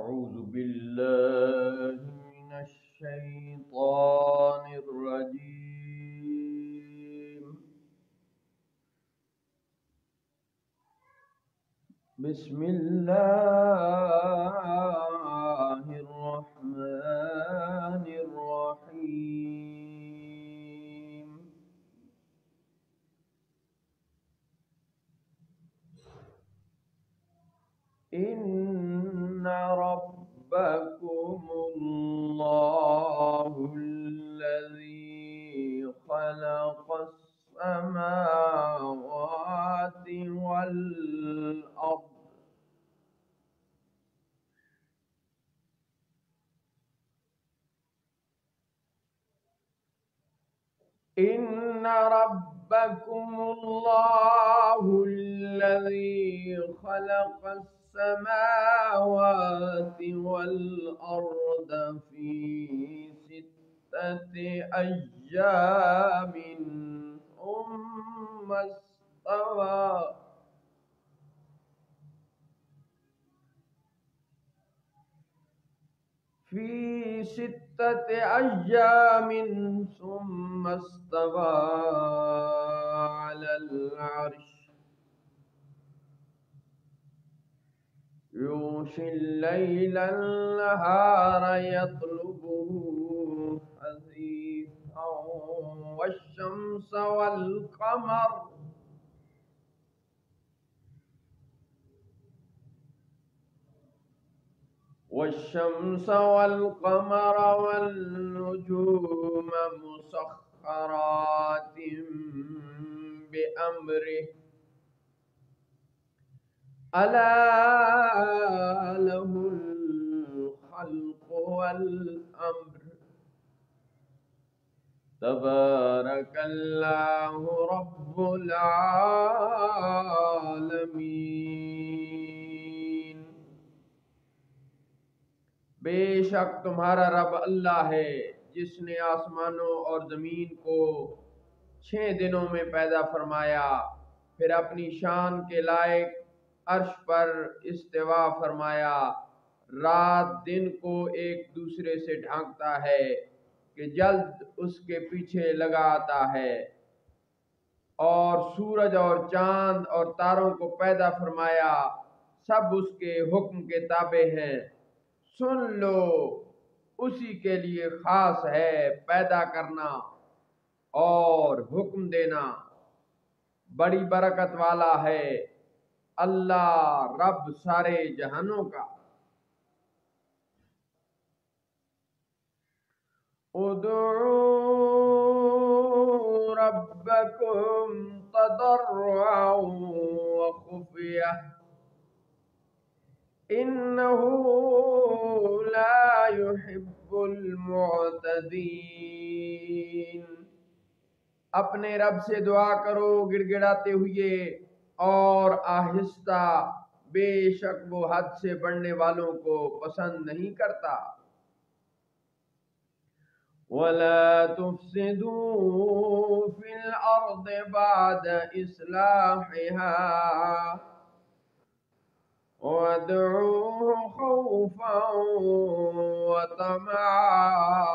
أعوذ بالله من الشيطان الرجيم. بسم الله الرحمن الرحيم. إن ربكم الله الذي خلق السماوات والأرض إن ربكم الله الذي خلق السماوات والأرض في 6 أيام ثم استوى في 6 أيام ثم استوى على العرش يغشي الليل النهار يطلبه حثيثا والشمس والقمر والنجوم مسخرات بأمره ألا له الخلق والأمر تبارك الله رب العالمین. بے شک تمہارا رب اللہ ہے جس نے آسمانوں اور زمین کو 6 دنوں میں پیدا فرمایا، پھر اپنی شان کے لائق عرش پر استوا فرمایا. رات دن کو ایک دوسرے سے ڈھانکتا ہے کہ جلد اس کے پیچھے لگا آتا ہے، اور سورج اور چاند اور تاروں کو پیدا فرمایا، سب اس کے حکم کے تابع ہیں. سن لو، اسی کے لیے خاص ہے پیدا کرنا اور حکم دینا، بڑی برکت والا ہے اللہ رب سارے جہانوں کا. ادعوا ربکم تضرعا وخفیہ انه لا يحب المعتدین. اپنے رب سے دعا کرو گڑ گڑاتے ہوئے اور آہستہ، بے شک وہ حد سے بڑھنے والوں کو پسند نہیں کرتا. وَلَا تُفْسِدُوا فِي الْأَرْضِ بَعْدَ إِصْلَاحِهَا وَادْعُوهُ خَوْفًا وَطَمَعًا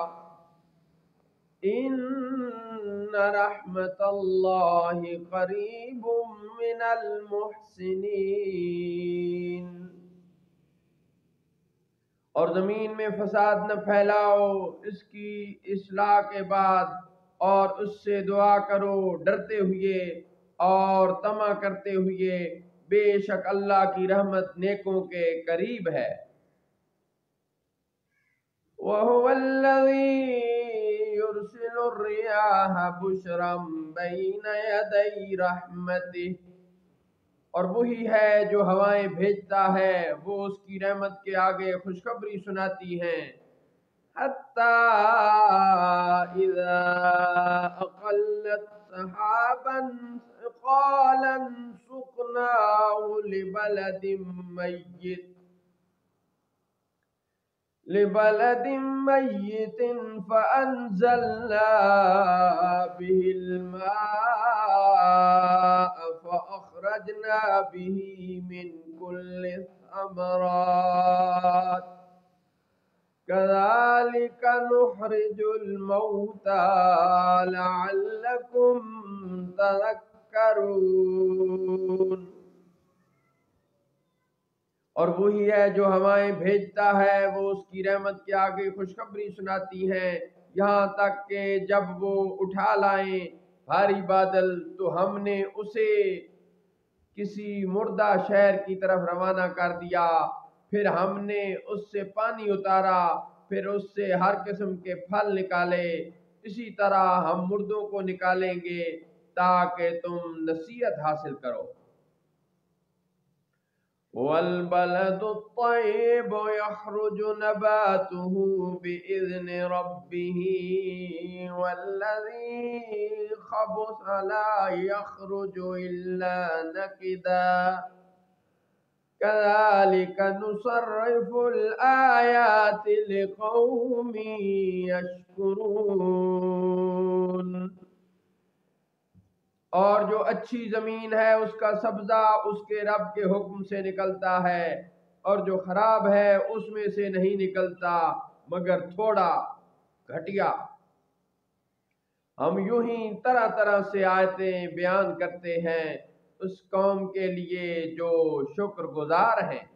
إِنَّ رَحْمَتَ اللَّهِ قَرِيبٌ مِّنَ الْمُحْسِنِينَ. اور زمین میں فساد نہ پھیلاؤ اس کی اصلاح کے بعد، اور اس سے دعا کرو ڈرتے ہوئے اور طمع کرتے ہوئے، بے شک اللہ کی رحمت نیکوں کے قریب ہے. وَهُوَ الَّذِي يُرْسِلُ الرِّيَاحَ بُشْرًا بَيْنَ يَدَيْ رَحْمَتِهِ. اور وہی ہے جو ہوائیں بھیجتا ہے، وہ اس کی رحمت کے آگے خوشخبری سناتی ہیں. حَتَّى إِذَا أَقَلَّتْ سَحَابًا ثِقَالًا سُقْنَاهُ لِبَلَدٍ مَيِّتٍ فَأَنزَلْنَا بِهِ الْمَاءَ فَأَخْرَجْنَا بِهِ مِنْ كُلِّ الثَّمَرَاتِ كذلك نخرج الموتى لعلكم تذكرون۔ اور وہی ہے جو ہمائیں بھیجتا ہے، وہ اس کی رحمت کے آگے خوشخبری سناتی ہیں، یہاں تک کہ جب وہ اٹھا لائیں بھاری بادل تو ہم نے اسے کسی مردہ شہر کی طرف روانہ کر دیا، پھر ہم نے اس سے پانی اتارا، پھر اس سے ہر قسم کے پھل نکالے، اسی طرح ہم مردوں کو نکالیں گے تاکہ تم نصیحت حاصل کرو۔ والبلد الطيب يخرج نباته بإذن ربه والذي خبث لا يخرج إلا نكدا كذلك نصرف الآيات لقوم يشكرون۔ اور جو اچھی زمین ہے اس کا سبزہ اس کے رب کے حکم سے نکلتا ہے، اور جو خراب ہے اس میں سے نہیں نکلتا مگر تھوڑا گھٹیا۔ ہم یوں ہی طرح طرح سے آیتیں بیان کرتے ہیں اس قوم کے لیے جو شکر گزار ہیں۔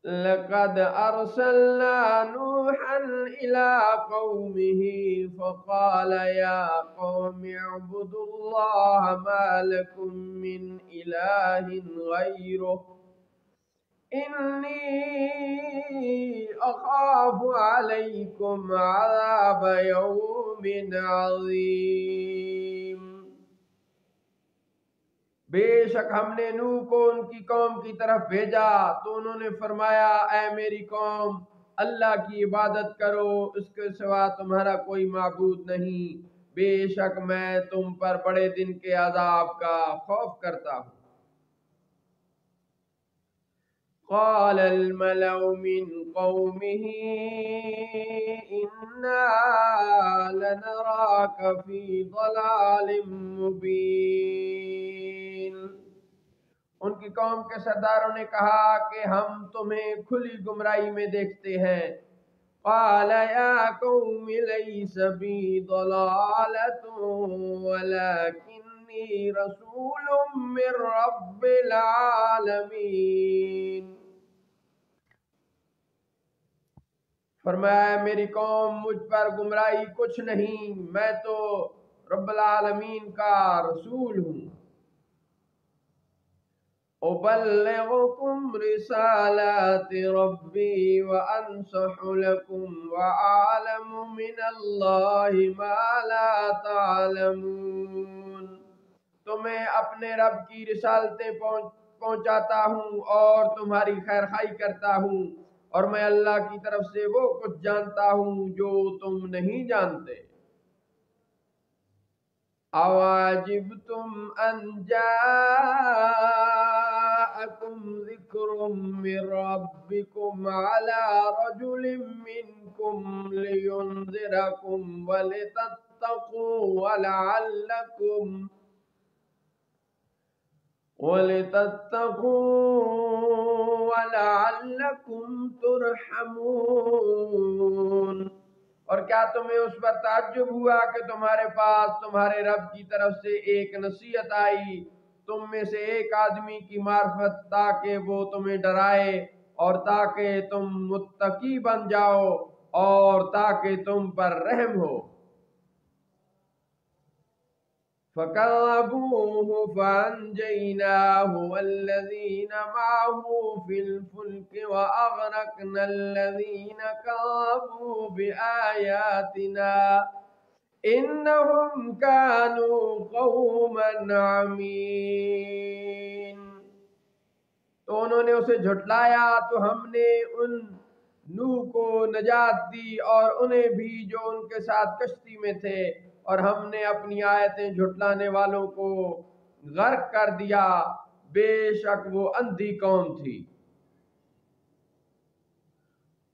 لقد ارسلنا نوحا الى قومه فقال يا قوم اعبدوا الله ما لكم من اله غيره اني اخاف عليكم عذاب يوم عظيم۔ بے شک ہم نے نوح کو ان کی قوم کی طرف بھیجا تو انہوں نے فرمایا، اے میری قوم، اللہ کی عبادت کرو، اس کے سوا تمہارا کوئی معبود نہیں، بے شک میں تم پر بڑے دن کے عذاب کا خوف کرتا ہوں۔ قال الملأ من قومه إنا لنراك في ضلال مبين۔ ان کی قوم کے سرداروں نے کہا کہ ہم تمہیں کھلی گمراہی میں دیکھتے ہیں۔ قال يا قوم ليس بي ضلالة ولكني رسول من رب العالمين۔ فرمایا، میری قوم مجھ پر گمراہی کچھ نہیں، میں تو رب العالمین کا رسول ہوں۔ أبلغكم رسالات ربي وأنصح لكم وأعلم من الله ما لا تعلمون۔ تمہیں اپنے رب کی رسالتیں پہنچاتا ہوں اور تمہاری خیر خواہی کرتا ہوں، اور میں اللہ کی طرف سے وہ کچھ جانتا ہوں جو تم نہیں جانتے۔ أَوَعَجِبْتُمْ أَنْ جَاءَكُمْ ذِكْرٌ مِّن رَّبِّكُمْ عَلَىٰ رَجُلٍ مِّنكُمْ لِيُنذِرَكُمْ وَلِتَتَّقُوا وَلَعَلَّكُمْ تُرْحَمُونَ۔ اور کیا تمہیں اس پر تعجب ہوا کہ تمہارے پاس تمہارے رب کی طرف سے ایک نصیحت آئی، تم میں سے ایک آدمی کی معرفت، تاکہ وہ تمہیں ڈرائے اور تاکہ تم متقی بن جاؤ اور تاکہ تم پر رحم ہو۔ فَكَذَّبُوهُ فَأَنجَيْنَاهُ وَالَّذِينَ مَعَهُ فِي الْفُلْكِ وَأَغْرَقْنَا الَّذِينَ كَذَّبُوا بِآيَاتِنَا إِنَّهُمْ كَانُوا قَوْمًا عَمِينَ۔ تو انہوں نے اسے جھٹلایا تو ہم نے ان نوح کو نجات دی اور انہیں بھی جو ان کے ساتھ کشتی میں تھے، اور ہم نے اپنی آیتیں جھٹلانے والوں کو غرق کر دیا، بے شک وہ اندھی قوم تھی۔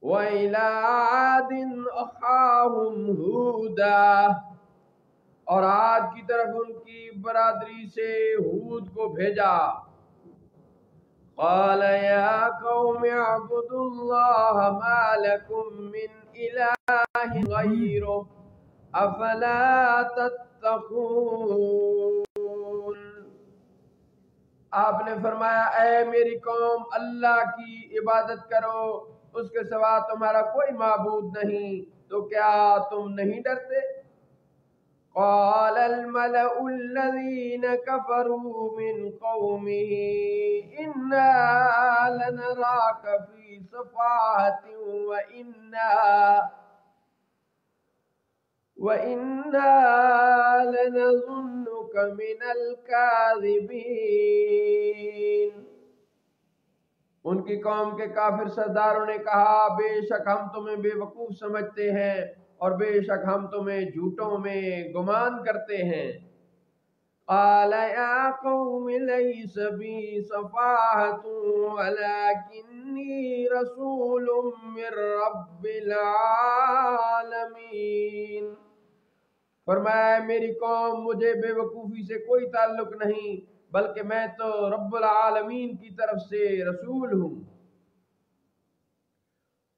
وَإِلَىٰ عَادٍ أَخَاهُمْ هُودًا، اور عاد کی طرف ان کی برادری سے ہود کو بھیجا۔ قال يا قوم اعبدوا الله ما لكم من إله غيره افلا تتقون۔ آپ نے فرمایا اے میری قوم اللہ کی عبادت کرو، اس کے سوا تمہارا کوئی معبود نہیں، تو کیا تم نہیں ڈرتے؟ قال الملأ الذين كفروا من قومه إنا لنراك في سفاهة وإنا لنظنك من الكاذبين۔ ان کی قوم کے کافر سرداروں نے کہا بے شک ہم تمہیں بے وقوف سمجھتے ہیں اور بے شک ہم تمہیں جھوٹوں میں گمان کرتے ہیں۔ قال يا قوم ليس بي سفاهة ولكني رسول من رب العالمين۔ فرمایا میری قوم مجھے بے وقوفی سے کوئی تعلق نہیں، بلکہ میں تو رب العالمین کی طرف سے رسول ہوں۔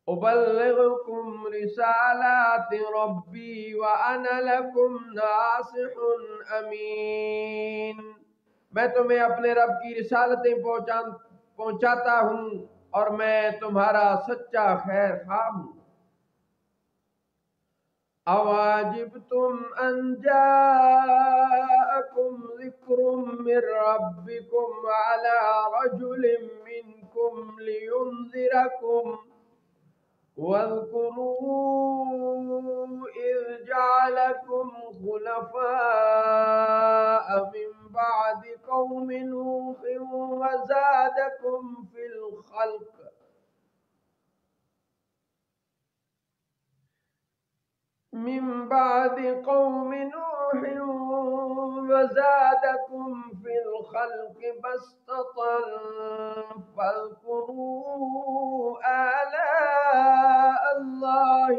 ابلغکم رسالات ربی وانا لکم ناصح امین۔ میں تمہیں اپنے رب کی رسالتیں پہنچاتا ہوں اور میں تمہارا سچا خیر خواہ ہوں۔ اواجبتم ان جاءکم ذکر من ربکم علی رجل منکم لینذرکم واذکروا اذ جعلکم خلفاء من بعد قوم نوح وزادکم فی الخلق بسطة فاذكروا آلاء الله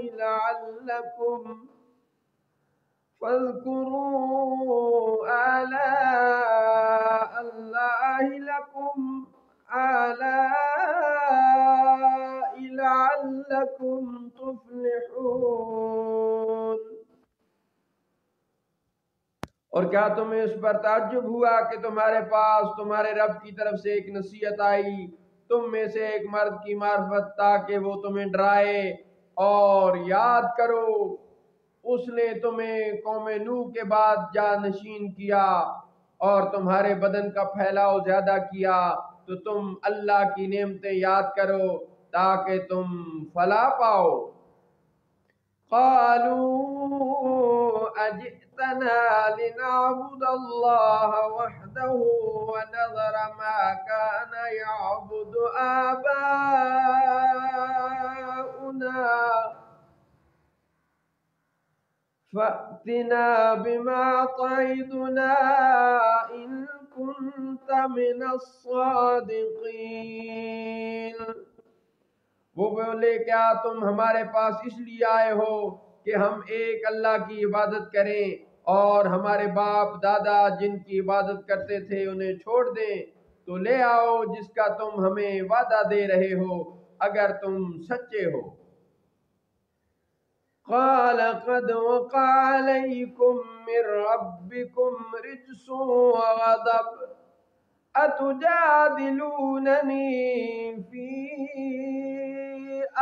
لعلكم تفلحون۔ اور کیا تمہیں اس پر تعجب ہوا کہ تمہارے پاس تمہارے رب کی طرف سے ایک نصیحت آئی، تم میں سے ایک مرد کی معرفت، تاکہ وہ تمہیں ڈرائے؟ اور یاد کرو اس نے تمہیں قوم نوح کے بعد جانشین کیا اور تمہارے بدن کا پھیلاؤ زیادہ کیا، تو تم اللہ کی نعمتیں یاد کرو تاکہ تم فلاح پاؤ۔ قالوا اجئتنا لنعبد الله وحده ونذر ما كان يعبد آباؤنا فأتنا بما تعدنا إن كنت من الصادقين۔ وہ بولے کیا تم ہمارے پاس اس لیے آئے ہو کہ ہم ایک اللہ کی عبادت کریں اور ہمارے باپ دادا جن کی عبادت کرتے تھے انہیں چھوڑ دیں؟ تو لے آؤ جس کا تم ہمیں وعدہ دے رہے ہو اگر تم سچے ہو۔ قال قد وقع عليكم من ربكم رجس وغضب أتجادلونني في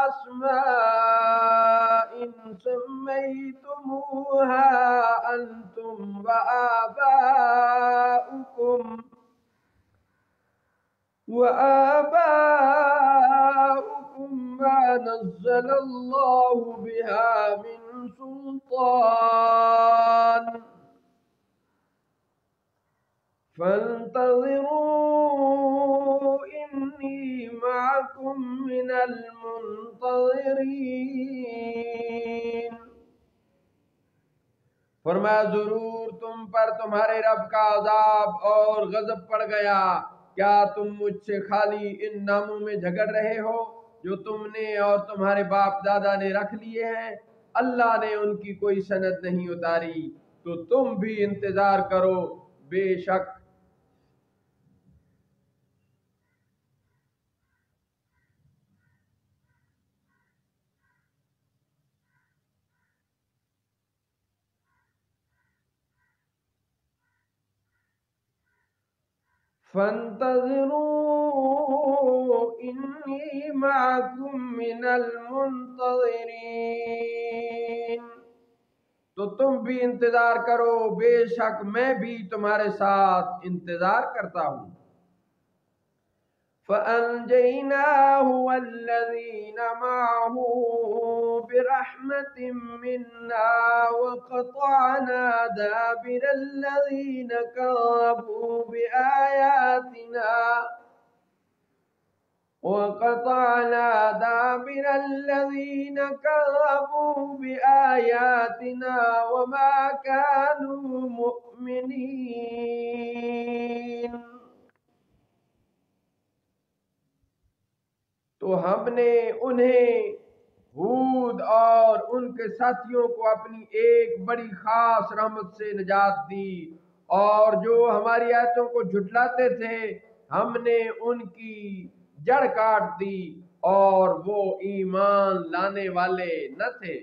أسماء سميتموها أنتم وآباؤكم ما نزل الله بها من سلطان فانتظروا إني معكم من المنتظرين۔ فرمایا ضرور تم پر تمہارے رب کا عذاب اور غضب پڑ گیا، کیا تم مجھ سے خالی ان ناموں میں جھگڑ رہے ہو جو تم نے اور تمہارے باپ دادا نے رکھ لیے ہیں؟ اللہ نے ان کی کوئی سند نہیں اتاری، تو تم بھی انتظار کرو، بے شک فانتظروا انی معکم من المنتظرین، تو تم بھی انتظار کرو، بے شک میں بھی تمہارے ساتھ انتظار کرتا ہوں۔ فَأَنْجَيْنَاهُ وَالَّذِينَ مَعَهُ بِرَحْمَةٍ مِّنَّا وَقَطَعْنَا دَابِرَ الَّذِينَ كَذَّبُوا بِآيَاتِنَا وَمَا كَانُوا مُؤْمِنِينَ۔ تو ہم نے انہیں ہود اور ان کے ساتھیوں کو اپنی ایک بڑی خاص رحمت سے نجات دی، اور جو ہماری آیتوں کو جھٹلاتے تھے ہم نے ان کی جڑ کاٹ دی، اور وہ ایمان لانے والے نہ تھے۔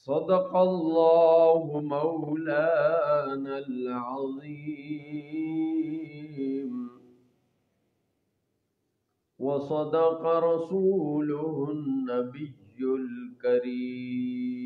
صدق اللہ مولانا العظیم وصدق رسوله النبي الكريم۔